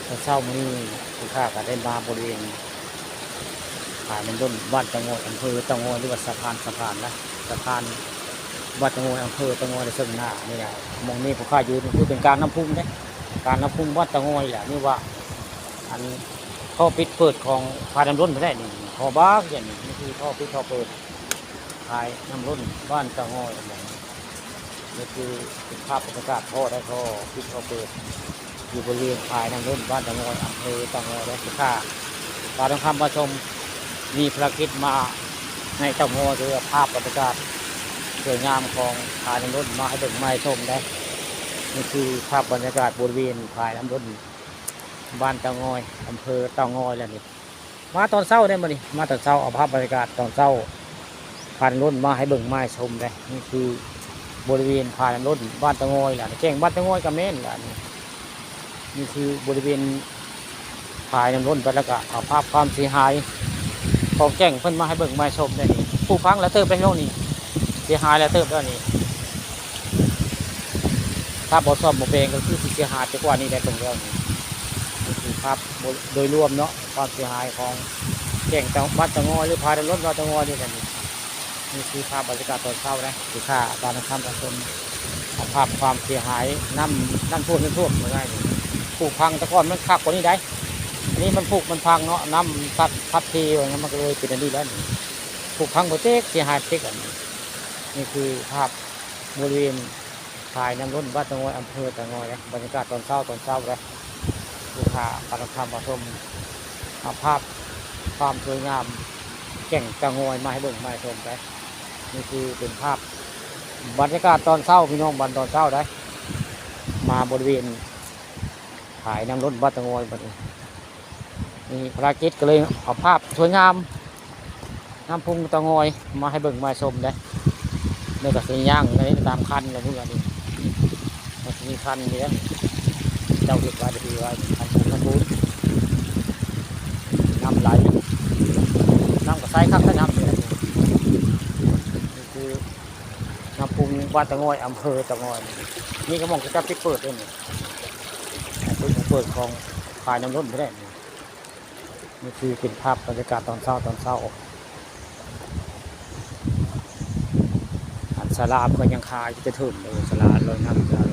ตอนเช้ามื้อนี้ผู้ค้าก็ได้มาบริเวณขายน้ำร่นบ้านตะโงอยอำเภอตะโงอยหรือว่าสะพานนะสะพานบ้านตะโงอยอำเภอตะโงอยในเชิงหน้านี่แหละมองนี่ผู้ค้าอยู่นี่คือเป็นกลางน้ำพุ่งเนี่ยกลางน้ำพุ่งบ้านตะโงอยแหละนี่ว่าอันท่อปิดเปิดของขายน้ำร่นไม่ได้นี่ท่อบ้าอย่างนี้นี่คือท่อปิดท่อเปิดขายน้ำร่นบ้านตะโงอยนี่คือเป็นภาพบรรยากาศท่อได้ท่อปิดท่อเปิดอยู่บริเวณขายน้ำร่นบ้านตะโงอยอำเภอตะโงอยและผู้ค้าตอนคำมาชมมีภารกิจมาในตะโงอยคือภาพบรรยากาศสวยงามของขายน้ำร่นมาให้เด็กมาชมได้นี่คือภาพบรรยากาศบริเวณขายน้ำร่นบ้านตะโงอยอำเภอตะโงอยแล้วนี่มาตอนเช้าได้มาดิมาตอนเช้าเอาภาพบรรยากาศตอนเช้าขายน้ำร่นมาให้เบิ่งมาชมได้นี่คือบริเวณขายน้ำร่นบ้านตะโงอยแหละแจ้งบ้านตะโงอยกับเม่นแหละนี่คือบริเวณขายน้ำร่นไปแล้วก็เอาภาพความเสียหายของแจ้งเพิ่นมาให้เบิ่งมาชมได้นี่ผู้ฟังแล้วเติบไปโน่นนี่เสียหายแล้วเติบแล้วนี่ถ้าบ่ซ่อมบ่แปลงก็คือสิเสียหายไปกว่านี้ได้ตรงแล้วนี่นี่คือภาพโดยรวมเนาะความเสียหายของแจ้งบ้านตะโงอยหรือขายน้ำร่นบ้านตะโงอยนี่กันนี่คือภาพบรรยากาศตอนเช้านะคือค่าการทำการชมภาพความเสียหายน้ำท่วมมาได้ผูกพังตะกอนมันคักกว่านี้ได้อันนี้มันผูกมันพังเนาะน้ำพัดทีอย่างนั้นมันก็เลยเป็นอันนี้แล้วผูกพังหมดเจ๊กเสียหายเจ๊กอันนี้นี่คือภาพบริเวณขายน้ำร่นบ้านตะโงอยอำเภอตะโงอยนะบรรยากาศตอนเช้าเลยลูกค้าการทำมาชมภาพความสวยงามแก่งตะโงอยมาให้เบิ่งมาให้ชมไปนี่คือเป็นภาพบรรยากาศตอนเช้าพี่น้องตอนเช้าได้มาบริเวณขายน้ำร่นบ้านตะโงอยแบบนี้นี่ภารกิจก็เลยเอาภาพสวยงามน้ำพุงตะโงอยมาให้เบิ่งมาชมได้เนื้อกับสีย่างในตามคันอะไรพวกนี้มันมีคันนี่นะเจ้าเห็ดไว้ดีไว้คันบูนน้ำไหลน้ำกับไซคักน้ำนี่คือน้ำพุงบ้านตะโงอยอำเภอตะโงอยนี่ก็มองจะปิดเปิดด้วยนี่เปิดของขายน้ำร่นไม่ได้นี่คือเป็นภาพบรรยากาศตอนเช้าอันสลามก็ยังคาจะถึงเลยสลาลอยน้ำ